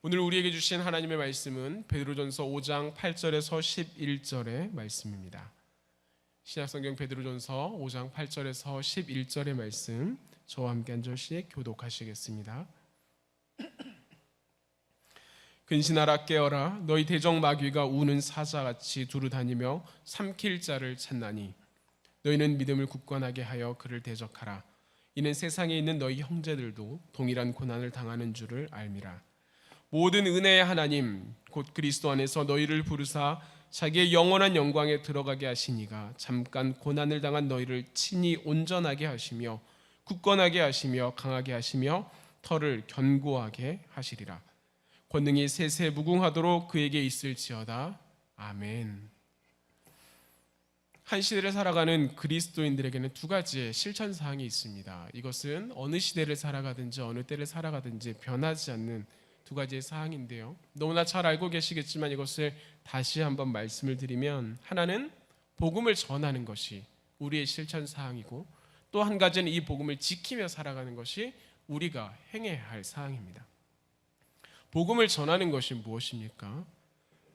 오늘 우리에게 주신 하나님의 말씀은 베드로전서 5장 8절에서 11절의 말씀입니다. 신약성경 베드로전서 5장 8절에서 11절의 말씀, 저와 함께 한 절씩 교독하시겠습니다. 근신하라 깨어라, 너희 대적 마귀가 우는 사자같이 두루 다니며 삼킬 자를 찾나니 너희는 믿음을 굳건하게 하여 그를 대적하라. 이는 세상에 있는 너희 형제들도 동일한 고난을 당하는 줄을 알미라. 모든 은혜의 하나님 곧 그리스도 안에서 너희를 부르사 자기의 영원한 영광에 들어가게 하시니가 잠깐 고난을 당한 너희를 친히 온전하게 하시며 굳건하게 하시며 강하게 하시며 터를 견고하게 하시리라. 권능이 세세 무궁하도록 그에게 있을지어다. 아멘. 한 시대를 살아가는 그리스도인들에게는 두 가지의 실천사항이 있습니다. 이것은 어느 시대를 살아가든지 어느 때를 살아가든지 변하지 않는 두 가지의 사항인데요, 너무나 잘 알고 계시겠지만 이것을 다시 한번 말씀을 드리면, 하나는 복음을 전하는 것이 우리의 실천사항이고, 또 한 가지는 이 복음을 지키며 살아가는 것이 우리가 행해야 할 사항입니다. 복음을 전하는 것이 무엇입니까?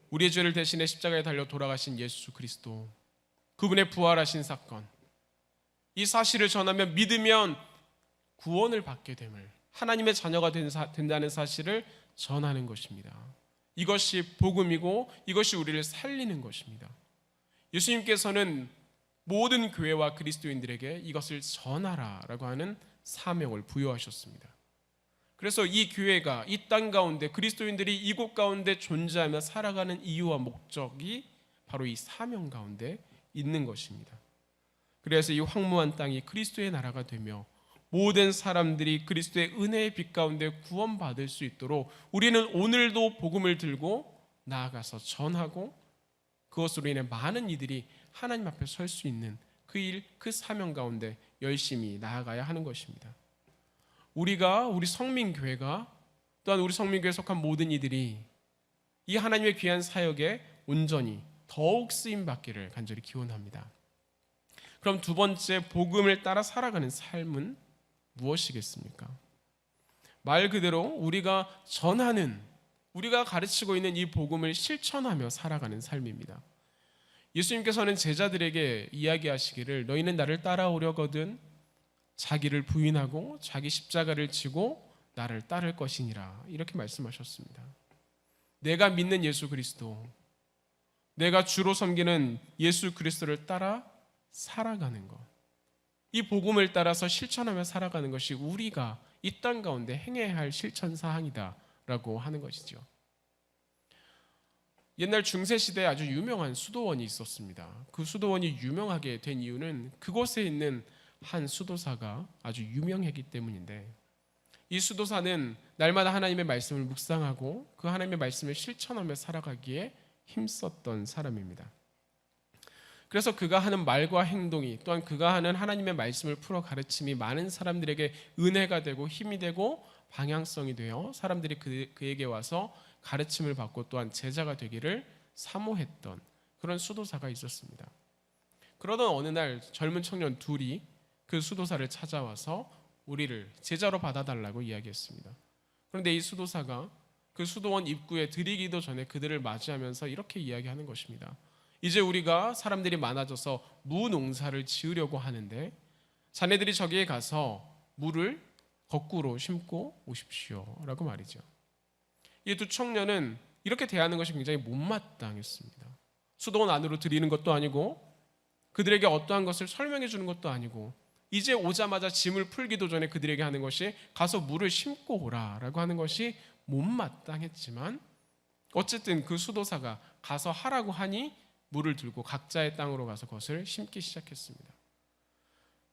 우리의 죄를 대신해 십자가에 달려 돌아가신 예수 그리스도, 그분의 부활하신 사건, 이 사실을 전하면 믿으면 구원을 받게 됨을, 하나님의 자녀가 된다는 사실을 전하는 것입니다. 이것이 복음이고 이것이 우리를 살리는 것입니다. 예수님께서는 모든 교회와 그리스도인들에게 이것을 전하라라고 하는 사명을 부여하셨습니다. 그래서 이 교회가 이 땅 가운데 그리스도인들이 이곳 가운데 존재하며 살아가는 이유와 목적이 바로 이 사명 가운데 있는 것입니다. 그래서 이 황무한 땅이 그리스도의 나라가 되며 모든 사람들이 그리스도의 은혜의 빛 가운데 구원받을 수 있도록 우리는 오늘도 복음을 들고 나아가서 전하고, 그것으로 인해 많은 이들이 하나님 앞에 설 수 있는 그 일, 그 사명 가운데 열심히 나아가야 하는 것입니다. 우리 성민교회가, 또한 우리 성민교회에 속한 모든 이들이 이 하나님의 귀한 사역에 온전히 더욱 쓰임받기를 간절히 기원합니다. 그럼 두 번째, 복음을 따라 살아가는 삶은 무엇이겠습니까? 말 그대로 우리가 전하는, 우리가 가르치고 있는 이 복음을 실천하며 살아가는 삶입니다. 예수님께서는 제자들에게 이야기하시기를, 너희는 나를 따라오려거든 자기를 부인하고 자기 십자가를 지고 나를 따를 것이니라, 이렇게 말씀하셨습니다. 내가 믿는 예수 그리스도, 내가 주로 섬기는 예수 그리스도를 따라 살아가는 것, 이 복음을 따라서 실천하며 살아가는 것이 우리가 이 땅 가운데 행해야 할 실천사항이다라고 하는 것이죠. 옛날 중세시대에 아주 유명한 수도원이 있었습니다. 그 수도원이 유명하게 된 이유는 그곳에 있는 한 수도사가 아주 유명했기 때문인데, 이 수도사는 날마다 하나님의 말씀을 묵상하고 그 하나님의 말씀을 실천하며 살아가기에 힘썼던 사람입니다. 그래서 그가 하는 말과 행동이, 또한 그가 하는 하나님의 말씀을 풀어 가르침이 많은 사람들에게 은혜가 되고 힘이 되고 방향성이 되어 사람들이 그에게 와서 가르침을 받고 또한 제자가 되기를 사모했던 그런 수도사가 있었습니다. 그러던 어느 날 젊은 청년 둘이 그 수도사를 찾아와서 우리를 제자로 받아달라고 이야기했습니다. 그런데 이 수도사가 그 수도원 입구에 들이기도 전에 그들을 맞이하면서 이렇게 이야기하는 것입니다. 이제 우리가 사람들이 많아져서 무농사를 지으려고 하는데 자네들이 저기에 가서 물을 거꾸로 심고 오십시오 라고 말이죠. 이 두 청년은 이렇게 대하는 것이 굉장히 못마땅했습니다. 수도원 안으로 들이는 것도 아니고 그들에게 어떠한 것을 설명해 주는 것도 아니고, 이제 오자마자 짐을 풀기도 전에 그들에게 하는 것이 가서 물을 심고 오라 라고 하는 것이 못마땅했지만, 어쨌든 그 수도사가 가서 하라고 하니 물을 들고 각자의 땅으로 가서 그것을 심기 시작했습니다.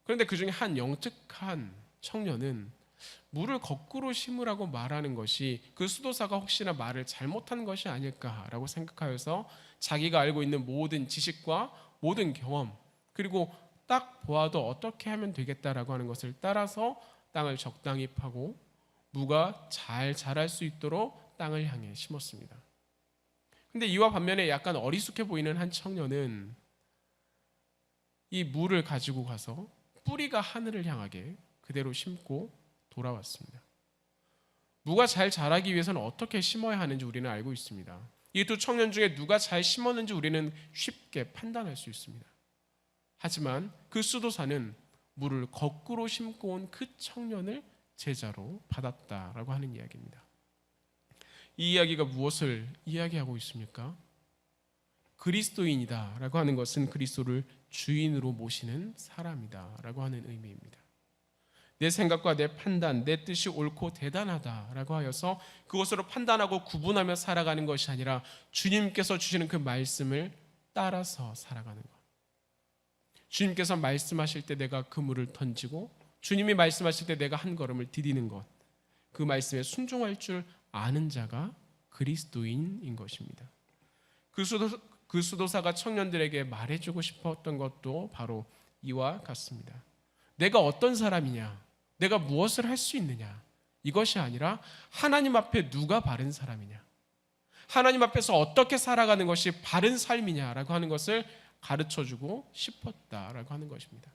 그런데 그 중에 한 영특한 청년은 물을 거꾸로 심으라고 말하는 것이 그 수도사가 혹시나 말을 잘못한 것이 아닐까라고 생각하여서 자기가 알고 있는 모든 지식과 모든 경험, 그리고 딱 보아도 어떻게 하면 되겠다라고 하는 것을 따라서 땅을 적당히 파고 무가 잘 자랄 수 있도록 땅을 향해 심었습니다. 근데 이와 반면에 약간 어리숙해 보이는 한 청년은 이 물을 가지고 가서 뿌리가 하늘을 향하게 그대로 심고 돌아왔습니다. 무가 잘 자라기 위해서는 어떻게 심어야 하는지 우리는 알고 있습니다. 이 두 청년 중에 누가 잘 심었는지 우리는 쉽게 판단할 수 있습니다. 하지만 그 수도사는 무를 거꾸로 심고 온 그 청년을 제자로 받았다라고 하는 이야기입니다. 이 이야기가 무엇을 이야기하고 있습니까? 그리스도인이다라고 하는 것은 그리스도를 주인으로 모시는 사람이다라고 하는 의미입니다. 내 생각과 내 판단, 내 뜻이 옳고 대단하다라고 하여서 그것으로 판단하고 구분하며 살아가는 것이 아니라 주님께서 주시는 그 말씀을 따라서 살아가는 것. 주님께서 말씀하실 때 내가 그물을 던지고 주님이 말씀하실 때 내가 한 걸음을 디디는 것. 그 말씀에 순종할 줄 아는 자가 그리스도인인 것입니다. 그 수도사가 청년들에게 말해주고 싶었던 것도 바로 이와 같습니다. 내가 어떤 사람이냐, 내가 무엇을 할 수 있느냐, 이것이 아니라 하나님 앞에 누가 바른 사람이냐, 하나님 앞에서 어떻게 살아가는 것이 바른 삶이냐라고 하는 것을 가르쳐주고 싶었다라고 하는 것입니다.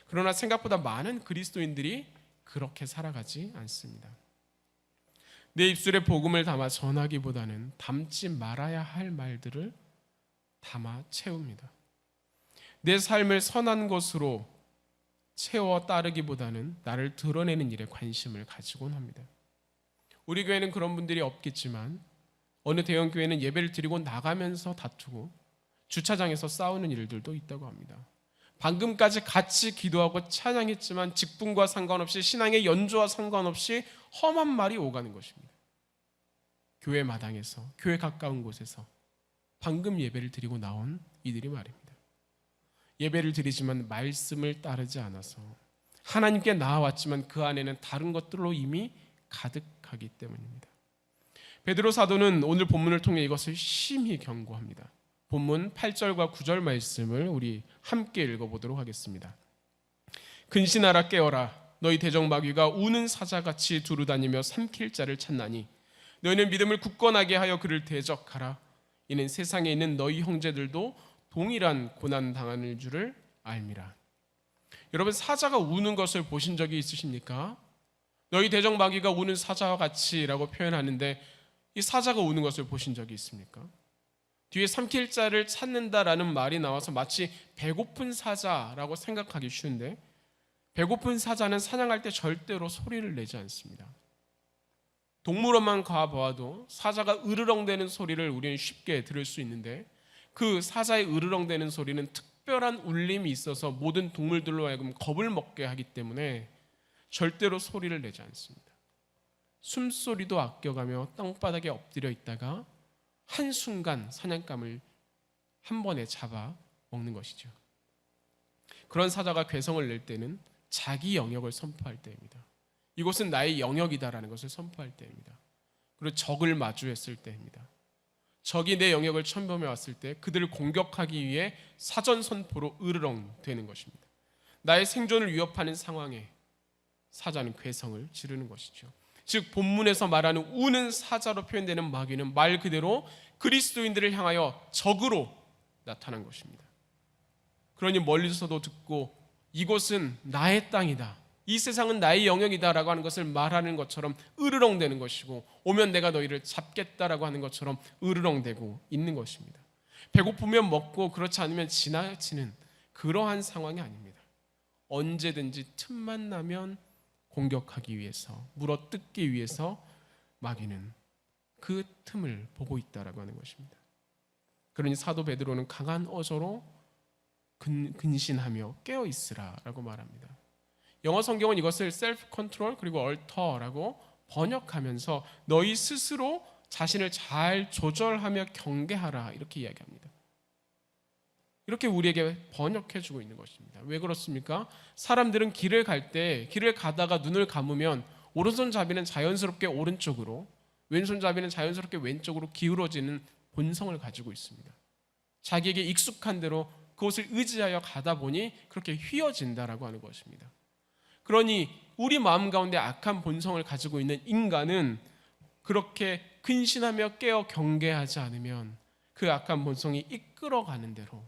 그러나 생각보다 많은 그리스도인들이 그렇게 살아가지 않습니다. 내 입술에 복음을 담아 전하기보다는 담지 말아야 할 말들을 담아 채웁니다. 내 삶을 선한 것으로 채워 따르기보다는 나를 드러내는 일에 관심을 가지곤 합니다. 우리 교회는 그런 분들이 없겠지만 어느 대형 교회는 예배를 드리고 나가면서 다투고 주차장에서 싸우는 일들도 있다고 합니다. 방금까지 같이 기도하고 찬양했지만 직분과 상관없이 신앙의 연조와 상관없이 험한 말이 오가는 것입니다. 교회 마당에서, 교회 가까운 곳에서 방금 예배를 드리고 나온 이들이 말입니다. 예배를 드리지만 말씀을 따르지 않아서 하나님께 나아왔지만 그 안에는 다른 것들로 이미 가득하기 때문입니다. 베드로 사도는 오늘 본문을 통해 이것을 심히 경고합니다. 본문 8절과 9절 말씀을 우리 함께 읽어보도록 하겠습니다. 근신하라 깨어라 너희 대적마귀가 우는 사자같이 두루다니며 삼킬 자를 찾나니 너희는 믿음을 굳건하게 하여 그를 대적하라. 이는 세상에 있는 너희 형제들도 동일한 고난 당하는 줄을 알미라. 여러분, 사자가 우는 것을 보신 적이 있으십니까? 너희 대적마귀가 우는 사자와 같이라고 표현하는데 이 사자가 우는 것을 보신 적이 있습니까? 뒤에 삼킬 자를 찾는다라는 말이 나와서 마치 배고픈 사자라고 생각하기 쉬운데 배고픈 사자는 사냥할 때 절대로 소리를 내지 않습니다. 동물원만 가보아도 사자가 으르렁대는 소리를 우리는 쉽게 들을 수 있는데 그 사자의 으르렁대는 소리는 특별한 울림이 있어서 모든 동물들로 하여금 겁을 먹게 하기 때문에 절대로 소리를 내지 않습니다. 숨소리도 아껴가며 땅바닥에 엎드려 있다가 한순간 사냥감을 한 번에 잡아 먹는 것이죠. 그런 사자가 괴성을 낼 때는 자기 영역을 선포할 때입니다. 이곳은 나의 영역이다라는 것을 선포할 때입니다. 그리고 적을 마주했을 때입니다. 적이 내 영역을 침범해 왔을 때 그들을 공격하기 위해 사전 선포로 으르렁 되는 것입니다. 나의 생존을 위협하는 상황에 사자는 괴성을 지르는 것이죠. 즉 본문에서 말하는 우는 사자로 표현되는 마귀는 말 그대로 그리스도인들을 향하여 적으로 나타난 것입니다. 그러니 멀리서도 듣고 이곳은 나의 땅이다, 이 세상은 나의 영역이다라고 하는 것을 말하는 것처럼 으르렁대는 것이고 오면 내가 너희를 잡겠다라고 하는 것처럼 으르렁대고 있는 것입니다. 배고프면 먹고 그렇지 않으면 지나치는 그러한 상황이 아닙니다. 언제든지 틈만 나면 공격하기 위해서, 물어뜯기 위해서 마귀는 그 틈을 보고 있다라고 하는 것입니다. 그러니 사도 베드로는 강한 어조로 근신하며 깨어 있으라라고 말합니다. 영어 성경은 이것을 셀프 컨트롤 그리고 얼터라고 번역하면서 너희 스스로 자신을 잘 조절하며 경계하라 이렇게 이야기합니다. 이렇게 우리에게 번역해주고 있는 것입니다. 왜 그렇습니까? 사람들은 길을 갈 때 길을 가다가 눈을 감으면 오른손잡이는 자연스럽게 오른쪽으로, 왼손잡이는 자연스럽게 왼쪽으로 기울어지는 본성을 가지고 있습니다. 자기에게 익숙한 대로 그것을 의지하여 가다 보니 그렇게 휘어진다라고 하는 것입니다. 그러니 우리 마음 가운데 악한 본성을 가지고 있는 인간은 그렇게 근신하며 깨어 경계하지 않으면 그 악한 본성이 이끌어가는 대로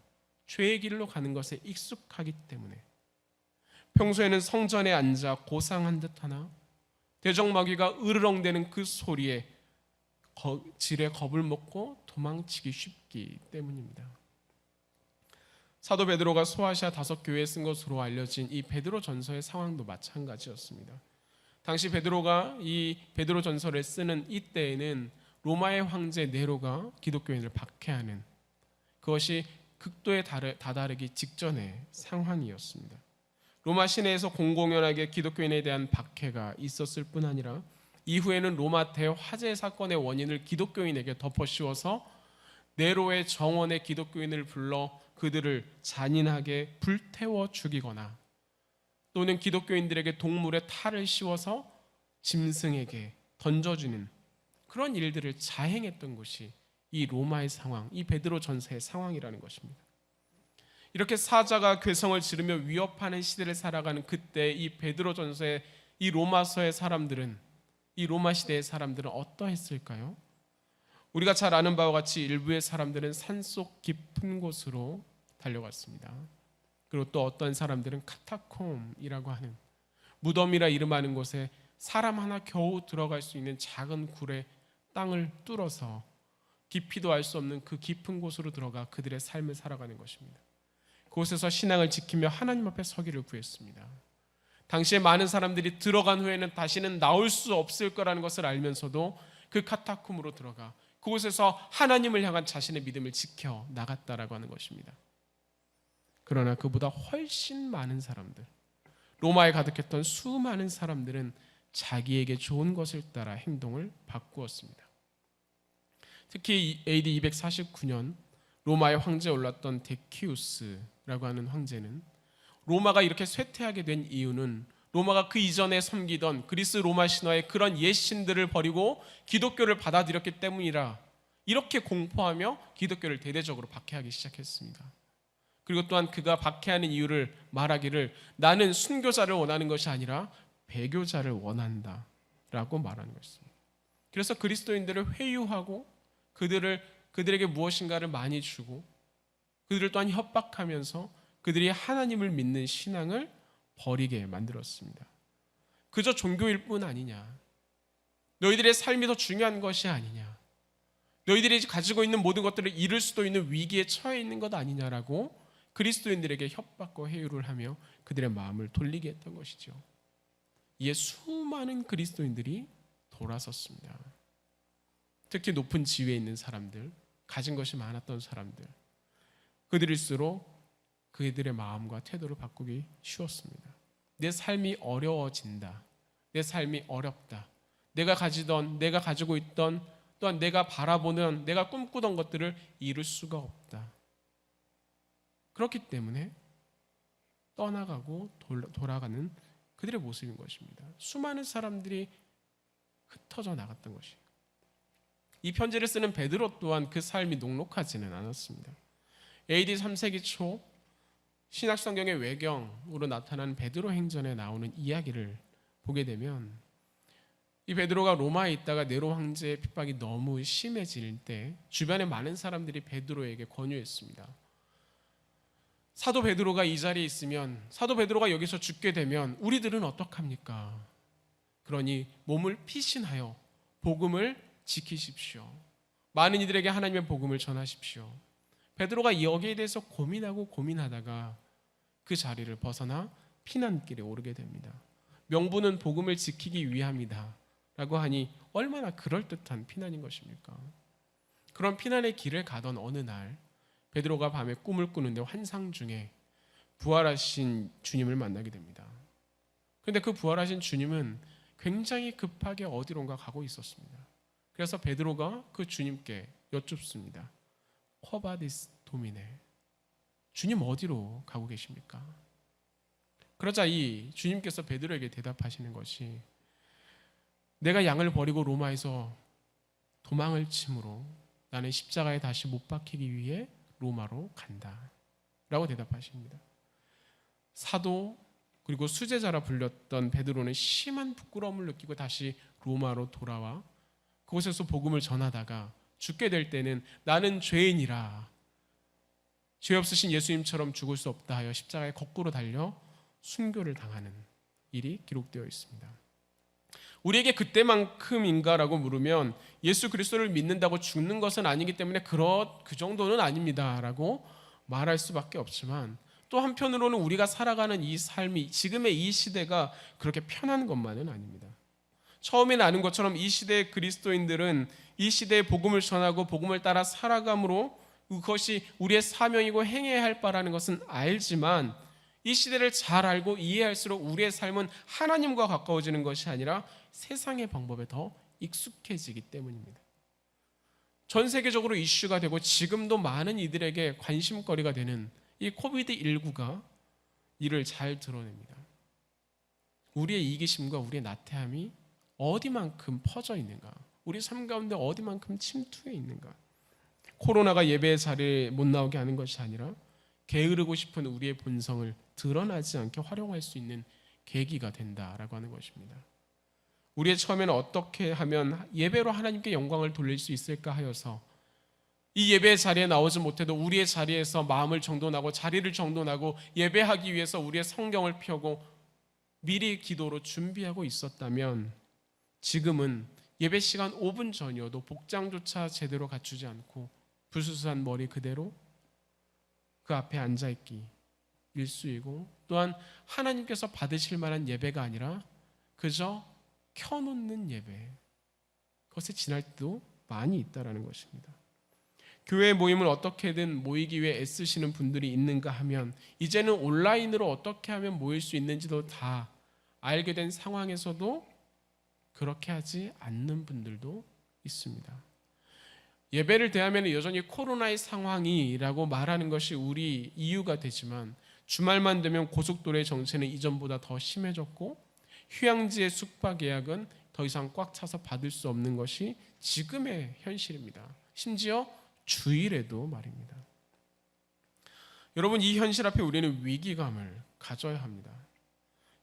죄의 길로 가는 것에 익숙하기 때문에 평소에는 성전에 앉아 고상한 듯 하나 대적마귀가 으르렁대는 그 소리에 질에 겁을 먹고 도망치기 쉽기 때문입니다. 사도 베드로가 소아시아 5교회에 쓴 것으로 알려진 이 베드로 전서의 상황도 마찬가지였습니다. 당시 베드로가 이 베드로 전서를 쓰는 이때에는 로마의 황제 네로가 기독교인을 박해하는, 그것이 극도에 다다르기 직전의 상황이었습니다. 로마 시내에서 공공연하게 기독교인에 대한 박해가 있었을 뿐 아니라 이후에는 로마 대화재 사건의 원인을 기독교인에게 덮어씌워서 네로의 정원에 기독교인을 불러 그들을 잔인하게 불태워 죽이거나 또는 기독교인들에게 동물의 탈을 씌워서 짐승에게 던져주는 그런 일들을 자행했던 것이 이 로마의 상황, 이 베드로 전서의 상황이라는 것입니다. 이렇게 사자가 괴성을 지르며 위협하는 시대를 살아가는 그때 이 베드로 전서의 이 로마서의 사람들은, 이 로마 시대의 사람들은 어떠했을까요? 우리가 잘 아는 바와 같이 일부의 사람들은 산속 깊은 곳으로 달려갔습니다. 그리고 또 어떤 사람들은 카타콤이라고 하는, 무덤이라 이름하는 곳에 사람 하나 겨우 들어갈 수 있는 작은 굴에 땅을 뚫어서 깊이도 알 수 없는 그 깊은 곳으로 들어가 그들의 삶을 살아가는 것입니다. 그곳에서 신앙을 지키며 하나님 앞에 서기를 구했습니다. 당시에 많은 사람들이 들어간 후에는 다시는 나올 수 없을 거라는 것을 알면서도 그 카타콤으로 들어가 그곳에서 하나님을 향한 자신의 믿음을 지켜 나갔다라고 하는 것입니다. 그러나 그보다 훨씬 많은 사람들, 로마에 가득했던 수많은 사람들은 자기에게 좋은 것을 따라 행동을 바꾸었습니다. 특히 AD 249년 로마의 황제에 올랐던 데키우스라고 하는 황제는, 로마가 이렇게 쇠퇴하게 된 이유는 로마가 그 이전에 섬기던 그리스 로마 신화의 그런 옛신들을 버리고 기독교를 받아들였기 때문이라 이렇게 공포하며 기독교를 대대적으로 박해하기 시작했습니다. 그리고 또한 그가 박해하는 이유를 말하기를 나는 순교자를 원하는 것이 아니라 배교자를 원한다 라고 말하는 것입니다. 그래서 그리스도인들을 회유하고 그들에게 무엇인가를 많이 주고 그들을 또한 협박하면서 그들이 하나님을 믿는 신앙을 버리게 만들었습니다. 그저 종교일 뿐 아니냐, 너희들의 삶이 더 중요한 것이 아니냐, 너희들이 가지고 있는 모든 것들을 잃을 수도 있는 위기에 처해 있는 것 아니냐라고 그리스도인들에게 협박과 회유를 하며 그들의 마음을 돌리게 했던 것이죠. 이에 수많은 그리스도인들이 돌아섰습니다. 특히 높은 지위에 있는 사람들, 가진 것이 많았던 사람들, 그들일수록 그들의 마음과 태도를 바꾸기 쉬웠습니다. 내 삶이 어려워진다, 내 삶이 어렵다, 내가 가지고 있던, 또한 내가 바라보는, 내가 꿈꾸던 것들을 이룰 수가 없다. 그렇기 때문에 떠나가고 돌아가는 그들의 모습인 것입니다. 수많은 사람들이 흩어져 나갔던 것이에요. 이 편지를 쓰는 베드로 또한 그 삶이 녹록하지는 않았습니다. AD 3세기 초 신약 성경의 외경으로 나타난 베드로 행전에 나오는 이야기를 보게 되면, 이 베드로가 로마에 있다가 네로 황제의 핍박이 너무 심해질 때 주변에 많은 사람들이 베드로에게 권유했습니다. 사도 베드로가 이 자리에 있으면, 사도 베드로가 여기서 죽게 되면 우리들은 어떡합니까? 그러니 몸을 피신하여 복음을 지키십시오. 많은 이들에게 하나님의 복음을 전하십시오. 베드로가 여기에 대해서 고민하다가 그 자리를 벗어나 피난길에 오르게 됩니다. 명분은 복음을 지키기 위함이다 라고 하니 얼마나 그럴듯한 피난인 것입니까? 그런 피난의 길을 가던 어느 날 베드로가 밤에 꿈을 꾸는데 환상 중에 부활하신 주님을 만나게 됩니다. 그런데 그 부활하신 주님은 굉장히 급하게 어디론가 가고 있었습니다. 그래서 베드로가 그 주님께 여쭙습니다. 쿼바디스 도미네, 주님 어디로 가고 계십니까? 그러자 이 주님께서 베드로에게 대답하시는 것이, 내가 양을 버리고 로마에서 도망을 침으로 나는 십자가에 다시 못 박히기 위해 로마로 간다 라고 대답하십니다. 사도 그리고 수제자라 불렸던 베드로는 심한 부끄러움을 느끼고 다시 로마로 돌아와 그곳에서 복음을 전하다가 죽게 될 때는 나는 죄인이라 죄 없으신 예수님처럼 죽을 수 없다 하여 십자가에 거꾸로 달려 순교를 당하는 일이 기록되어 있습니다. 우리에게 그때만큼인가라고 물으면 예수 그리스도를 믿는다고 죽는 것은 아니기 때문에 그 정도는 아닙니다라고 말할 수밖에 없지만, 또 한편으로는 우리가 살아가는 이 삶이, 지금의 이 시대가 그렇게 편한 것만은 아닙니다. 처음에는 아는 것처럼 이 시대의 그리스도인들은 이 시대의 복음을 전하고 복음을 따라 살아감으로 그것이 우리의 사명이고 행해야 할 바라는 것은 알지만, 이 시대를 잘 알고 이해할수록 우리의 삶은 하나님과 가까워지는 것이 아니라 세상의 방법에 더 익숙해지기 때문입니다. 전 세계적으로 이슈가 되고 지금도 많은 이들에게 관심거리가 되는 이 코비드19가 이를 잘 드러냅니다. 우리의 이기심과 우리의 나태함이 어디만큼 퍼져 있는가, 우리 삶 가운데 어디만큼 침투해 있는가. 코로나가 예배의 자리에 못 나오게 하는 것이 아니라 게으르고 싶은 우리의 본성을 드러나지 않게 활용할 수 있는 계기가 된다라고 하는 것입니다. 우리의 처음에는 어떻게 하면 예배로 하나님께 영광을 돌릴 수 있을까 하여서 이 예배의 자리에 나오지 못해도 우리의 자리에서 마음을 정돈하고 자리를 정돈하고 예배하기 위해서 우리의 성경을 펴고 미리 기도로 준비하고 있었다면, 지금은 예배 시간 5분 전이어도 복장조차 제대로 갖추지 않고 부스스한 머리 그대로 그 앞에 앉아있기 일쑤이고, 또한 하나님께서 받으실 만한 예배가 아니라 그저 켜놓는 예배, 그것에 지날 때도 많이 있다라는 것입니다. 교회 모임을 어떻게든 모이기 위해 애쓰시는 분들이 있는가 하면, 이제는 온라인으로 어떻게 하면 모일 수 있는지도 다 알게 된 상황에서도 그렇게 하지 않는 분들도 있습니다. 예배를 대하면 여전히 코로나의 상황이라고 말하는 것이 우리 이유가 되지만, 주말만 되면 고속도로의 정체는 이전보다 더 심해졌고 휴양지의 숙박 예약은 더 이상 꽉 차서 받을 수 없는 것이 지금의 현실입니다. 심지어 주일에도 말입니다. 여러분, 이 현실 앞에 우리는 위기감을 가져야 합니다.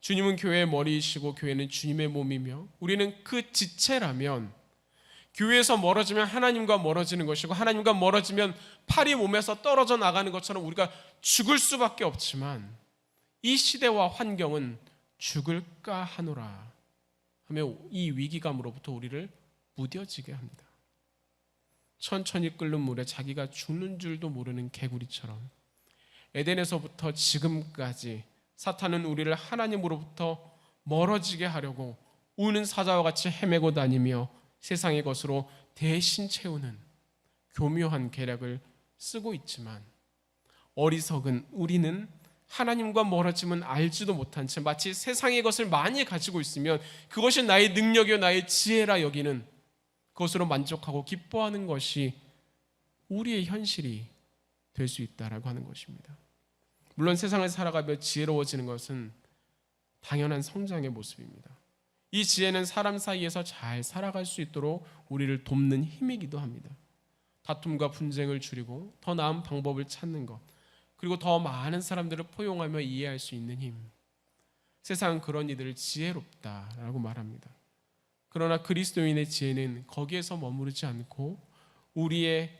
주님은 교회의 머리이시고 교회는 주님의 몸이며 우리는 그 지체라면, 교회에서 멀어지면 하나님과 멀어지는 것이고 하나님과 멀어지면 팔이 몸에서 떨어져 나가는 것처럼 우리가 죽을 수밖에 없지만, 이 시대와 환경은 죽을까 하노라 하며 이 위기감으로부터 우리를 무뎌지게 합니다. 천천히 끓는 물에 자기가 죽는 줄도 모르는 개구리처럼 에덴에서부터 지금까지 사탄은 우리를 하나님으로부터 멀어지게 하려고 우는 사자와 같이 헤매고 다니며 세상의 것으로 대신 채우는 교묘한 계략을 쓰고 있지만, 어리석은 우리는 하나님과 멀어짐은 알지도 못한 채 마치 세상의 것을 많이 가지고 있으면 그것이 나의 능력이요 나의 지혜라 여기는 그것으로 만족하고 기뻐하는 것이 우리의 현실이 될 수 있다라고 하는 것입니다. 물론 세상을 살아가며 지혜로워지는 것은 당연한 성장의 모습입니다. 이 지혜는 사람 사이에서 잘 살아갈 수 있도록 우리를 돕는 힘이기도 합니다. 다툼과 분쟁을 줄이고 더 나은 방법을 찾는 것, 그리고 더 많은 사람들을 포용하며 이해할 수 있는 힘, 세상은 그런 이들을 지혜롭다라고 말합니다. 그러나 그리스도인의 지혜는 거기에서 머무르지 않고 우리의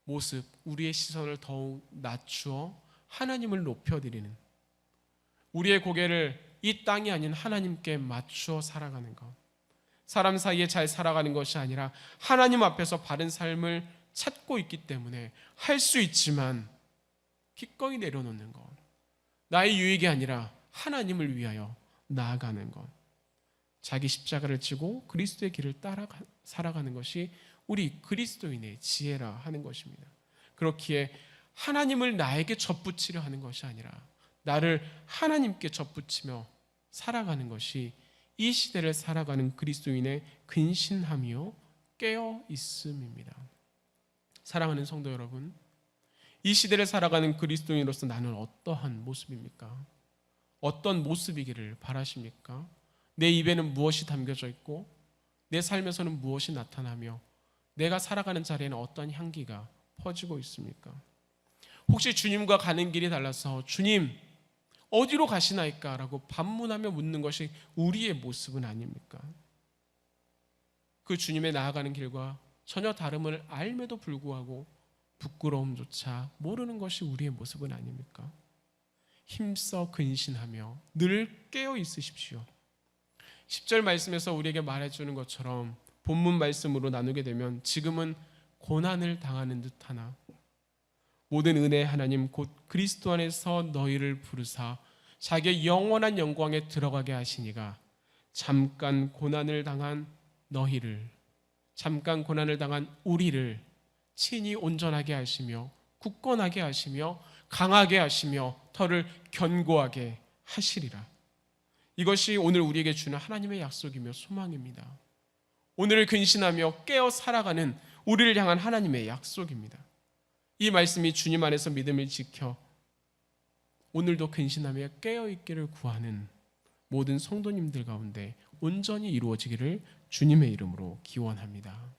모습, 우리의 시선을 더욱 낮추어 하나님을 높여드리는, 우리의 고개를 이 땅이 아닌 하나님께 맞추어 살아가는 것, 사람 사이에 잘 살아가는 것이 아니라 하나님 앞에서 바른 삶을 찾고 있기 때문에 할 수 있지만 기꺼이 내려놓는 것, 나의 유익이 아니라 하나님을 위하여 나아가는 것, 자기 십자가를 지고 그리스도의 길을 따라 살아가는 것이 우리 그리스도인의 지혜라 하는 것입니다. 그렇기에 하나님을 나에게 접붙이려 하는 것이 아니라 나를 하나님께 접붙이며 살아가는 것이 이 시대를 살아가는 그리스도인의 근신함이요 깨어 있음입니다. 사랑하는 성도 여러분, 이 시대를 살아가는 그리스도인으로서 나는 어떠한 모습입니까? 어떤 모습이기를 바라십니까? 내 입에는 무엇이 담겨져 있고 내 삶에서는 무엇이 나타나며 내가 살아가는 자리에는 어떤 향기가 퍼지고 있습니까? 혹시 주님과 가는 길이 달라서 주님 어디로 가시나이까? 라고 반문하며 묻는 것이 우리의 모습은 아닙니까? 그 주님의 나아가는 길과 전혀 다름을 알매도 불구하고 부끄러움조차 모르는 것이 우리의 모습은 아닙니까? 힘써 근신하며 늘 깨어 있으십시오. 10절 말씀에서 우리에게 말해주는 것처럼 본문 말씀으로 나누게 되면 지금은 고난을 당하는 듯하나 모든 은혜의 하나님 곧 그리스도 안에서 너희를 부르사 자기의 영원한 영광에 들어가게 하시니가 잠깐 고난을 당한 너희를, 잠깐 고난을 당한 우리를 친히 온전하게 하시며 굳건하게 하시며 강하게 하시며 터를 견고하게 하시리라. 이것이 오늘 우리에게 주는 하나님의 약속이며 소망입니다. 오늘을 근신하며 깨어 살아가는 우리를 향한 하나님의 약속입니다. 이 말씀이 주님 안에서 믿음을 지켜 오늘도 근신하며 깨어있기를 구하는 모든 성도님들 가운데 온전히 이루어지기를 주님의 이름으로 기원합니다.